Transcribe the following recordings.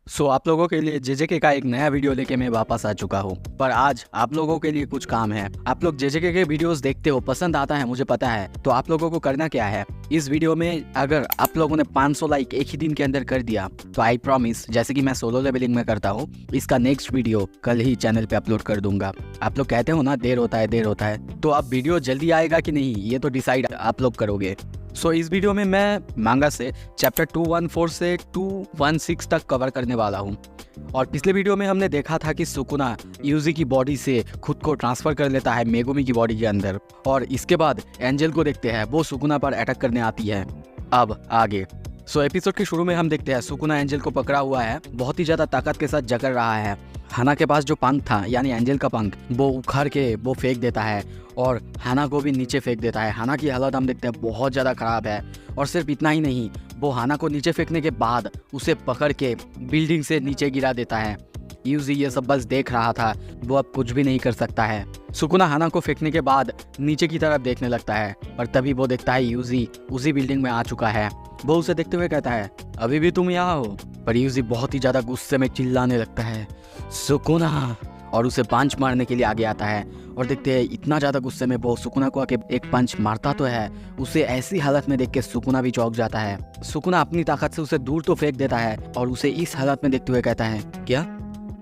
आप लोगों के लिए जेजेके का एक नया वीडियो लेके मैं वापस आ चुका हूँ। पर आज आप लोगों के लिए कुछ काम है। आप लोग जेजेके के वीडियोस देखते हो, पसंद आता है, मुझे पता है। तो आप लोगों को करना क्या है, इस वीडियो में अगर आप लोगों ने 500 लाइक एक ही दिन के अंदर कर दिया तो आई प्रॉमिस, जैसे कि मैं सोलो लेवलिंग में करता हूँ, इसका नेक्स्ट वीडियो कल ही चैनल पे अपलोड कर दूंगा। आप लोग कहते हो ना देर होता है, तो अब वीडियो जल्दी आएगा कि नहीं ये तो डिसाइड आप लोग करोगे। इस वीडियो में मैं मांगा से चैप्टर 214 से 216 तक कवर करने वाला हूँ। और पिछले वीडियो में हमने देखा था कि सुकुना यूजी की बॉडी से खुद को ट्रांसफर कर लेता है मेगुमी की बॉडी के अंदर, और इसके बाद एंजल को देखते हैं, वो सुकुना पर अटैक करने आती है। अब आगे एपिसोड के शुरू में हम देखते हैं सुकुना एंजल को पकड़ा हुआ है, बहुत ही ज्यादा ताकत के साथ जकड़ रहा है। हाना के पास जो पंख था यानी एंजल का पंख, वो उखाड़ के वो फेंक देता है और हाना को भी नीचे फेंक देता है। हाना की हालत हम देखते हैं बहुत ज़्यादा ख़राब है। और सिर्फ इतना ही नहीं, वो हाना को नीचे फेंकने के बाद उसे पकड़ के बिल्डिंग से नीचे गिरा देता है। यूजी ये सब बस देख रहा था, वो अब कुछ भी नहीं कर सकता है। सुकुना हाना को फेंकने के बाद नीचे की तरफ देखने लगता है, और तभी वो देखता है यूजी उसी बिल्डिंग में आ चुका है। वो उसे देखते हुए कहता है, अभी भी तुम यहाँ हो? पर यूजी बहुत ही ज़्यादा गुस्से में चिल्लाने लगता है, सुकुना, और उसे पंच मारने के लिए आगे आता है। और देखते हैं इतना ज़्यादा गुस्से में वो सुकुना को आके एक पंच मारता तो है। उसे ऐसी हालत में देख के सुकुना भी चौंक जाता है। सुकुना अपनी ताकत से उसे दूर तो फेंक देता है और उसे इस हालत में देखते हुए कहता है, क्या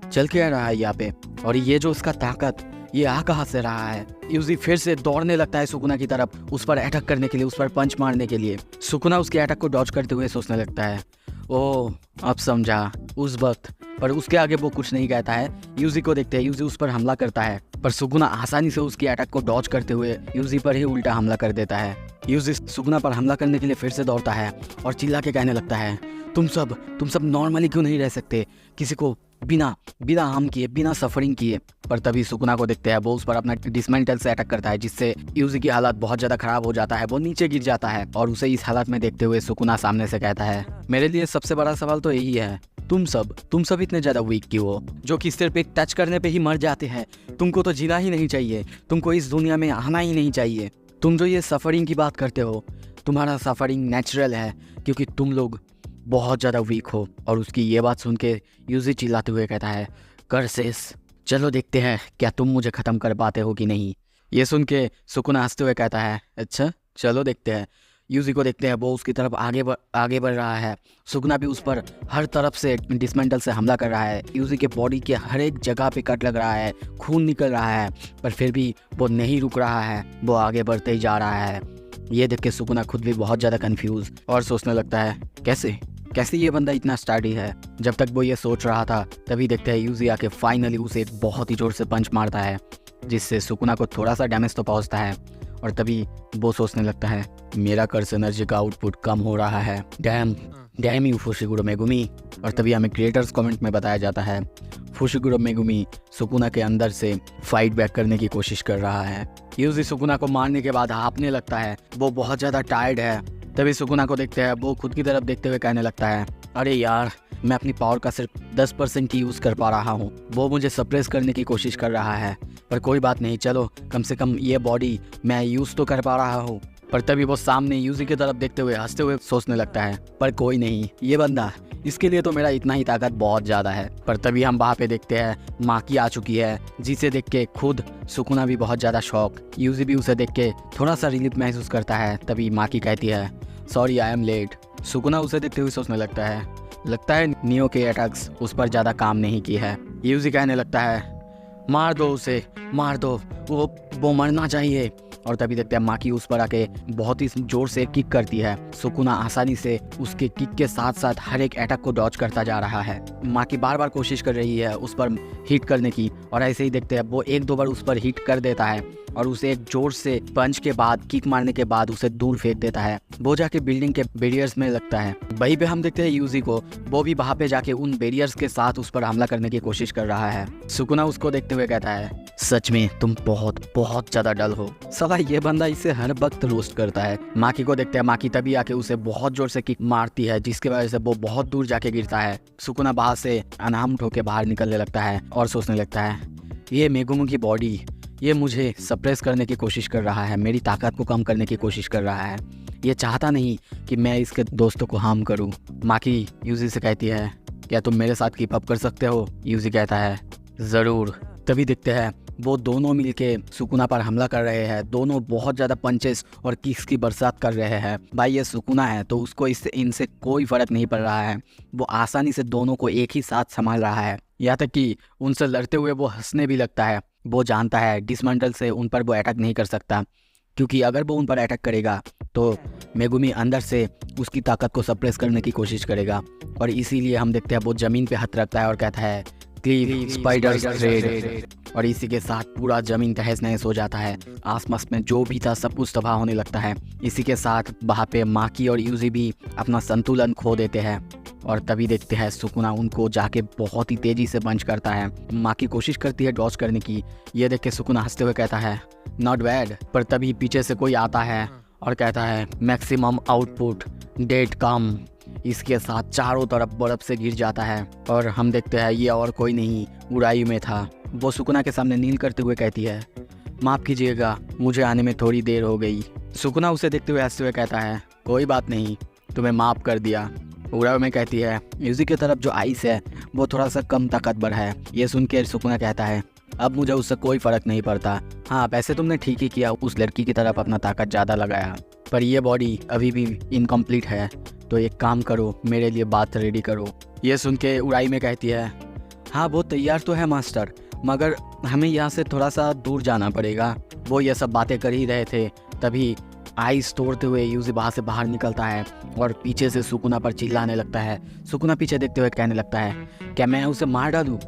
चल क्या रहा है यहाँ पे, और ये जो उसका ताकत ये आ कहाँ से रहा है? यूजी फिर से दौड़ने लगता है सुकुना की तरफ, उस पर अटैक करने के लिए, उस पर पंच मारने के लिए। सुकुना उसके अटैक को डॉज करते हुए सोचने लगता है, ओह अब समझा उस वक्त। पर उसके आगे वो कुछ नहीं कहता है। यूजी को देखते हैं, यूजी उस पर हमला करता है, पर सुकुना आसानी से उसकी अटैक को डॉज करते हुए यूजी पर ही उल्टा हमला कर देता है। यूजी सुकुना पर हमला करने के लिए फिर से दौड़ता है और चिल्ला के कहने लगता है, तुम सब नॉर्मली क्यों नहीं रह सकते, किसी को बिना हार्म किए, बिना सफरिंग किए। पर तभी सुकुना को देखते हैं, वो उस पर अपना डिसमेंटल से अटैक करता है, जिससे यूजी की हालत बहुत ज़्यादा खराब हो जाता है। वो नीचे गिर जाता है और उसे इस हालत में देखते हुए सुकुना सामने से कहता है, मेरे लिए सबसे बड़ा सवाल तो यही है, तुम सब इतने ज़्यादा वीक क्यों हो, जो कि सिर्फ एक टच करने पे ही मर जाते हैं? तुमको तो जीना ही नहीं चाहिए, तुमको इस दुनिया में आना ही नहीं चाहिए। तुम जो ये सफरिंग की बात करते हो, तुम्हारा सफरिंग नेचुरल है क्योंकि तुम लोग बहुत ज़्यादा वीक हो। और उसकी ये बात सुन के यूजी चिल्लाते हुए कहता है, कर्सेस, चलो देखते हैं क्या तुम मुझे ख़त्म कर पाते हो कि नहीं। ये सुन के सुकुना हंसते हुए कहता है, अच्छा चलो देखते हैं। यूजी को देखते हैं, वो उसकी तरफ आगे बढ़ रहा है। सुकुना भी उस पर हर तरफ से डिसमेंटल से हमला कर रहा है। यूजी के बॉडी के हर एक जगह पे कट लग रहा है, खून निकल रहा है, पर फिर भी वो नहीं रुक रहा है, वो आगे बढ़ते ही जा रहा है। ये देख के सुकुना खुद भी बहुत ज़्यादा कंफ्यूज और सोचने लगता है, कैसे ये बंदा इतना स्टडी है। जब तक वो ये सोच रहा था तभी देखते हैं यूजी आके फाइनली उसे एक बहुत ही जोर से पंच मारता है, जिससे सुकुना को थोड़ा सा डैमेज तो पहुंचता है। और तभी वो सोचने लगता है, मेरा कर्स एनर्जी का आउटपुट कम हो रहा है, डैम यू फुशिगुरो मेगुमी। और तभी हमें क्रिएटर्स कमेंट में बताया जाता है, फुशिगुरो मेगुमी सुकुना के अंदर से फाइट बैक करने की कोशिश कर रहा है। यूजी सुकुना को मारने के बाद हाँफने लगता है, वो बहुत ज़्यादा टायर्ड है। तभी सुकुना को देखते हैं, वो खुद की तरफ देखते हुए कहने लगता है, अरे यार मैं अपनी पावर का सिर्फ 10% ही यूज़ कर पा रहा हूँ, वो मुझे सप्रेस करने की कोशिश कर रहा है। पर कोई बात नहीं, चलो कम से कम ये बॉडी मैं यूज़ तो कर पा रहा हूँ। पर तभी वो सामने यूजी की तरफ देखते हुए हंसते हुए सोचने लगता है, पर कोई नहीं, ये बंदा, इसके लिए तो मेरा इतना ही ताकत बहुत ज़्यादा है। पर तभी हम वहाँ पे देखते हैं माकी आ चुकी है, जिसे देख के खुद सुकुना भी बहुत ज़्यादा शॉक। यूजी भी उसे देख के थोड़ा सा रिलीफ महसूस करता है। तभी माकी कहती है, sorry I am late. Sukuna उसे देखते हुए सोचने लगता है नियो के अटैक्स उस पर ज़्यादा काम नहीं की है। यूजी कहने लगता है, मार दो उसे, मार दो, वो मरना चाहिए। और तभी देखते हैं माकी उस पर आके बहुत ही जोर से किक करती है। सुकुना आसानी से उसके किक के साथ साथ हर एक अटैक को डॉज करता जा रहा है। माकी बार बार कोशिश कर रही है उस पर हिट करने की, और ऐसे ही देखते हैं वो एक दो बार उस पर हिट कर देता है और उसे एक जोर से पंच के बाद, किक मारने के बाद उसे दूर फेंक देता है। वो जाके बिल्डिंग के बैरियर्स में लगता है। वहीं पे हम देखते हैं यूजी को, वो भी वहाँ पे जाके उन बैरियर्स के साथ उस पर हमला करने की कोशिश कर रहा है। सुकुना उसको देखते हुए कहता है, सच में तुम बहुत ज़्यादा डल हो। साला ये बंदा इसे हर वक्त रोस्ट करता है। माकी को देखते हैं, माकी तभी आके उसे बहुत जोर से किक मारती है, जिसकी वजह से वो बहुत दूर जाके गिरता है। सुकुना बाहर से अनाम ठोके बाहर निकलने लगता है और सोचने लगता है, ये मेगुमो की बॉडी, ये मुझे सप्रेस करने की कोशिश कर रहा है, मेरी ताकत को कम करने की कोशिश कर रहा है। ये चाहता नहीं कि मैं इसके दोस्तों को हार्म करूं। माकी यूजी से कहती है, क्या तुम मेरे साथ कीप अप कर सकते हो? यूजी कहता है ज़रूर। तभी दिखते हैं वो दोनों मिलके सुकुना पर हमला कर रहे हैं। दोनों बहुत ज़्यादा पंचेस और किक्स की बरसात कर रहे हैं। भाई ये सुकुना है तो उसको इससे इनसे कोई फ़र्क नहीं पड़ रहा है। वो आसानी से दोनों को एक ही साथ संभाल रहा है। यहाँ तक कि उनसे लड़ते हुए वो हंसने भी लगता है। वो जानता है डिसमेंटल से उन पर वो अटैक नहीं कर सकता, क्योंकि अगर वो उन पर अटैक करेगा तो मेगुमी अंदर से उसकी ताकत को सप्रेस करने की कोशिश करेगा। और इसीलिए हम देखते हैं वो ज़मीन पे हाथ रखता है और कहता है क्लीव स्पाइडर थ्रेड। और इसी के साथ पूरा ज़मीन तहस नहस हो जाता है। आसपास में जो भी था सब कुछ तबाह होने लगता है। इसी के साथ वहाँ पे माकी और यूजी भी अपना संतुलन खो देते हैं। और तभी देखते हैं सुकुना उनको जाके बहुत ही तेज़ी से पंच करता है। माकी कोशिश करती है डॉज करने की। ये देख के सुकुना हंसते हुए कहता है नॉट बैड। पर तभी पीछे से कोई आता है और कहता है मैक्सिमम आउटपुट डेट कम। इसके साथ चारों तरफ बर्फ से गिर जाता है और हम देखते हैं ये और कोई नहीं उराई में था। वो सुकुना के सामने नील करते हुए कहती है माफ़ कीजिएगा, मुझे आने में थोड़ी देर हो गई। सुकुना उसे देखते हुए हंसते हुए कहता है कोई बात नहीं, तुम्हें माफ़ कर दिया। उराई में कहती है यूजी की तरफ जो आइस है वो थोड़ा सा कम ताकतवर है। ये सुन के सुकुना कहता है अब मुझे उससे कोई फ़र्क नहीं पड़ता। हाँ वैसे तुमने ठीक ही किया, उस लड़की की तरफ अपना ताकत ज़्यादा लगाया, पर यह बॉडी अभी भी इनकम्प्लीट है। तो एक काम करो, मेरे लिए बात रेडी करो। ये सुन के उराई में कहती है हाँ वो तैयार तो है मास्टर, मगर हमें यहाँ से थोड़ा सा दूर जाना पड़ेगा। वो ये सब बातें कर ही रहे थे तभी आइस तोड़ते हुए यूजी वहाँ से बाहर निकलता है और पीछे से सुकुना पर चिल्लाने लगता है। सुकुना पीछे देखते हुए कहने लगता है क्या मैं उसे मार डालूं?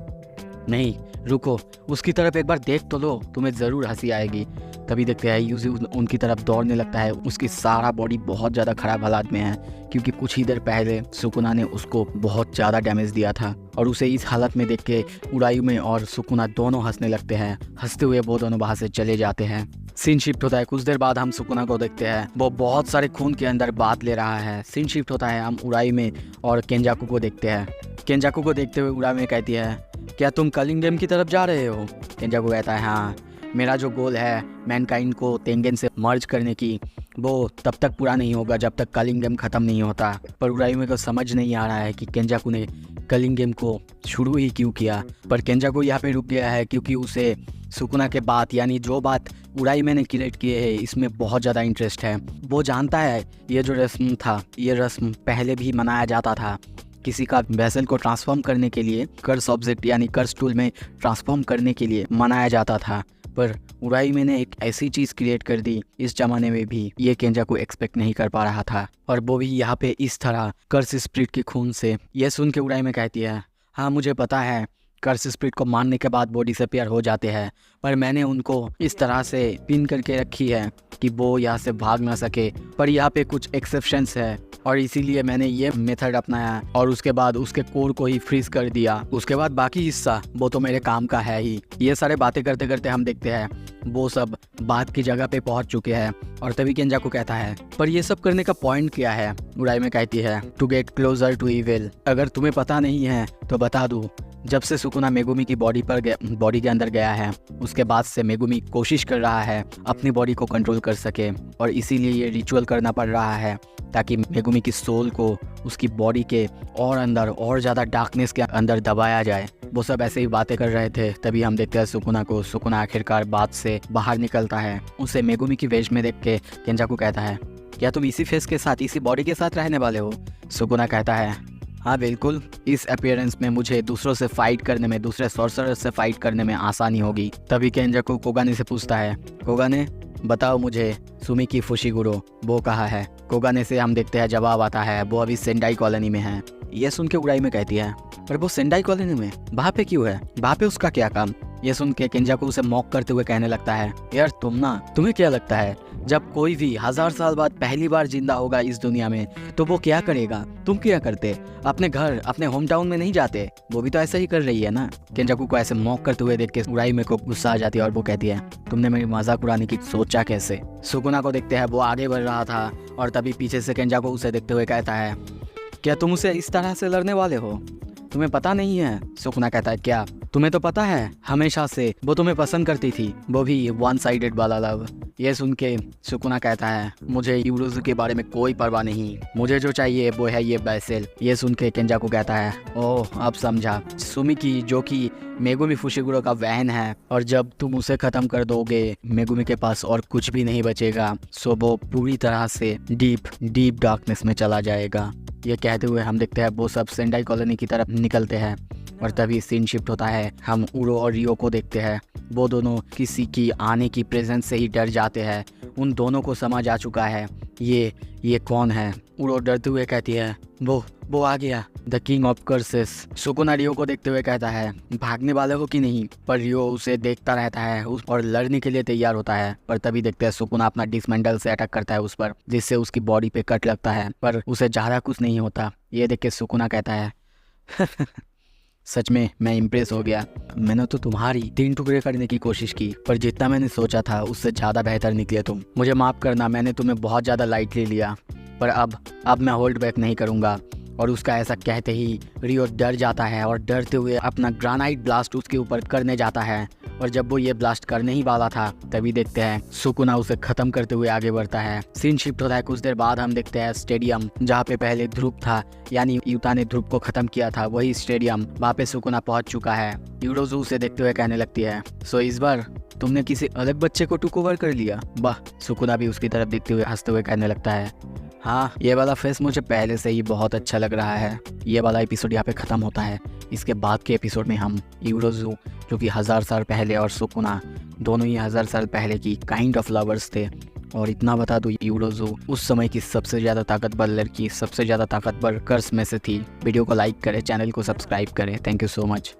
नहीं रुको, उसकी तरफ एक बार देख तो लो, तुम्हें ज़रूर हंसी आएगी। तभी देखते हैं यूजी उनकी तरफ दौड़ने लगता है। उसकी सारा बॉडी बहुत ज़्यादा ख़राब हालात में है, क्योंकि कुछ ही देर पहले सुकुना ने उसको बहुत ज़्यादा डैमेज दिया था। और उसे इस हालत में देख के उरायुमे और सुकुना दोनों हंसने लगते हैं। हंसते हुए वो दोनों वहाँ से चले जाते हैं। सीन शिफ्ट होता है। कुछ देर बाद हम सुकुना को देखते हैं, वो बहुत सारे खून के अंदर बात ले रहा है। सीन शिफ्ट होता है, हम उरायुमे और केंजाकू को देखते हैं। केंजाकू को देखते हुए उरायुमे कहती है क्या तुम कलिंग गेम की तरफ जा रहे हो? केंजाकू कहता है हाँ, मेरा जो गोल है मैनकाइंड को तेंगेन से मर्ज करने की, वो तब तक पूरा नहीं होगा जब तक कलिंग गेम ख़त्म नहीं होता। पर उरायुमे को समझ नहीं आ रहा है कि केंजाकू ने कलिंग गेम को शुरू ही क्यों किया। पर केंजाकू यहाँ पे रुक गया है क्योंकि उसे सुकुना के बात, यानी जो बात उरायुमे ने क्रिएट किए है, इसमें बहुत ज़्यादा इंटरेस्ट है। वो जानता है ये जो रस्म था, ये रस्म पहले भी मनाया जाता था। किसी का वेसल को ट्रांसफॉर्म करने के लिए, कर्स ऑब्जेक्ट यानी कर्स टूल में ट्रांसफॉर्म करने के लिए मनाया जाता था। पर उरायुमे ने एक ऐसी चीज़ क्रिएट कर दी इस ज़माने में भी, ये केंजाकू एक्सपेक्ट नहीं कर पा रहा था, और वो भी यहाँ पे इस तरह कर्स स्पिरिट के खून से। ये सुन के उरायुमे कहती है हाँ मुझे पता है कर्स स्पिरिट को मारने के बाद बॉडी से प्यार हो जाते हैं, पर मैंने उनको इस तरह से पिन करके रखी है कि वो यहाँ से भाग ना सके। पर यहाँ पे कुछ एक्सेप्शंस है और इसीलिए मैंने ये मेथड अपनाया और उसके बाद उसके कोर को ही फ्रीज कर दिया। उसके बाद बाकी हिस्सा वो तो मेरे काम का है ही। ये सारे बातें करते करते हम देखते हैं वो सब बात की जगह पे पहुंच चुके हैं। और तभी केंजाकू कहता है पर ये सब करने का पॉइंट क्या है? उरायुमे कहती है to get closer to evil. अगर तुम्हें पता नहीं है तो बता दूं, जब से सुकुना मेगुमी की बॉडी के अंदर गया है, उसके बाद से मेगुमी कोशिश कर रहा है अपनी बॉडी को कंट्रोल कर सके, और इसीलिए ये रिचुअल करना पड़ रहा है ताकि मेगुमी की सोल को उसकी बॉडी के और अंदर और ज़्यादा डार्कनेस के अंदर दबाया जाए। वो सब ऐसे ही बातें कर रहे थे तभी हम देखते हैं सुकुना को। सुकुना आखिरकार बात से बाहर निकलता है। उसे मेगुमी की वेश में देख के केंजाकू कहता है क्या तुम इसी फेस के साथ, इसी बॉडी के साथ रहने वाले हो? सुकुना कहता है हाँ बिल्कुल, इस अपीयरेंस में मुझे दूसरों से फाइट करने में, दूसरे सॉर्सरर से फाइट करने में आसानी होगी। तभी केंजाकू कोगाने से पूछता है कोगाने बताओ मुझे सुमिकी फुशिगुरो वो कहाँ है? कोगाने से हम देखते हैं जवाब आता है वो अभी सेंडाई कॉलोनी में है। ये सुन के उरायुमे कहती है पर वो सेंडाई कॉलोनी में वहाँ पे क्यों है? वहाँ पे उसका क्या काम? ये सुन के केंजाकू उसे मॉक करते हुए कहने लगता है यार तुम्हें क्या लगता है जब कोई भी 1000 साल बाद पहली बार जिंदा होगा इस दुनिया में तो वो क्या करेगा? तुम क्या करते? अपने घर, अपने होम टाउन में नहीं जाते? वो भी तो ऐसा ही कर रही है ना। केंजाकू को ऐसे मॉक करते हुए देख के उरायुमे को गुस्सा आ जाती है और वो कहती है तुमने मेरी मजाक उड़ाने की सोचा कैसे? सुकुना को देखते हैं वो आगे बढ़ रहा था और तभी पीछे से केंजाकू उसे देखते हुए कहता है क्या तुम उसे इस तरह से लड़ने वाले हो? तुम्हें पता नहीं है? सुकुना कहता है क्या तुम्हें तो पता है हमेशा से वो तुम्हें पसंद करती थी, वो भी वन साइडेड वाला लव। ये सुन के सुकुना कहता है मुझे यूरोज़ू के बारे में कोई परवाह नहीं, मुझे जो चाहिए वो है ये बैसेल। ये सुन के केंजाकू कहता है ओह अब समझा, सुमिकी जो कि मेगुमी फुशिगुरो का बहन है, और जब तुम उसे खत्म कर दोगे मेगुमी के पास और कुछ भी नहीं बचेगा, सो वो पूरी तरह से डीप डार्कनेस में चला जाएगा। ये कहते हुए हम देखते हैं वो सब सेंडाई कॉलोनी की तरफ निकलते हैं और तभी सीन शिफ्ट होता है। हम उरो और रियो को देखते हैं, वो दोनों किसी की आने की प्रेजेंस से ही डर जाते हैं। उन दोनों को समझ आ चुका है ये कौन है। उरो डरते हुए कहती है वो आ गया, the king of curses. Sukuna रियो को देखते हुए कहता है भागने वाले हो कि नहीं, पर रियो उसे देखता रहता है और लड़ने के लिए तैयार होता है। पर तभी देखते हैं सुकुना अपना डिसमेंटल से अटैक करता है उस पर, जिससे उसकी बॉडी पे कट लगता है, पर उसे ज़्यादा कुछ नहीं होता। ये देख के सुकुना कहता है सच में मैं इम्प्रेस हो गया, मैंने तो तुम्हारी 3 टुकड़े करने की कोशिश की, पर जितना मैंने सोचा था उससे ज़्यादा बेहतर निकले तुम। मुझे माफ़ करना, मैंने तुम्हें बहुत ज़्यादा लाइटली लिया, पर अब मैं होल्ड बैक नहीं करूँगा। और उसका ऐसा कहते ही रियो डर जाता है और डरते हुए अपना ग्रेनाइट ब्लास्ट उसके ऊपर करने जाता है। और जब वो ये ब्लास्ट करने ही वाला था तभी देखते हैं सुकुना उसे खत्म करते हुए आगे बढ़ता है। सीन शिफ्ट होता है। कुछ देर बाद हम देखते हैं स्टेडियम जहाँ पे पहले ध्रुव था, यानी युता ने ध्रुव को खत्म किया था, वही स्टेडियम। वहाँ पे सुकुना पहुँच चुका है। यूरोज़ू उसे देखते हुए कहने लगती है सो इस बार तुमने किसी अलग बच्चे को टुक ओवर कर लिया। वाह। सुकुना भी उसकी तरफ देखते हुए हंसते हुए कहने लगता है हाँ, ये वाला फेस मुझे पहले से ही बहुत अच्छा लग रहा है। ये वाला एपिसोड यहाँ पे ख़त्म होता है। इसके बाद के एपिसोड में हम यूरोज़ू जो कि 1000 साल पहले और सुकुना दोनों ही 1000 साल पहले की काइंड ऑफ लवर्स थे। और इतना बता दूँ यूरोज़ू उस समय की सबसे ज़्यादा ताकतवर लड़की, सबसे ज़्यादा ताकतवर कर्स में से थी। वीडियो को लाइक करें, चैनल को सब्सक्राइब करें। Thank you so much.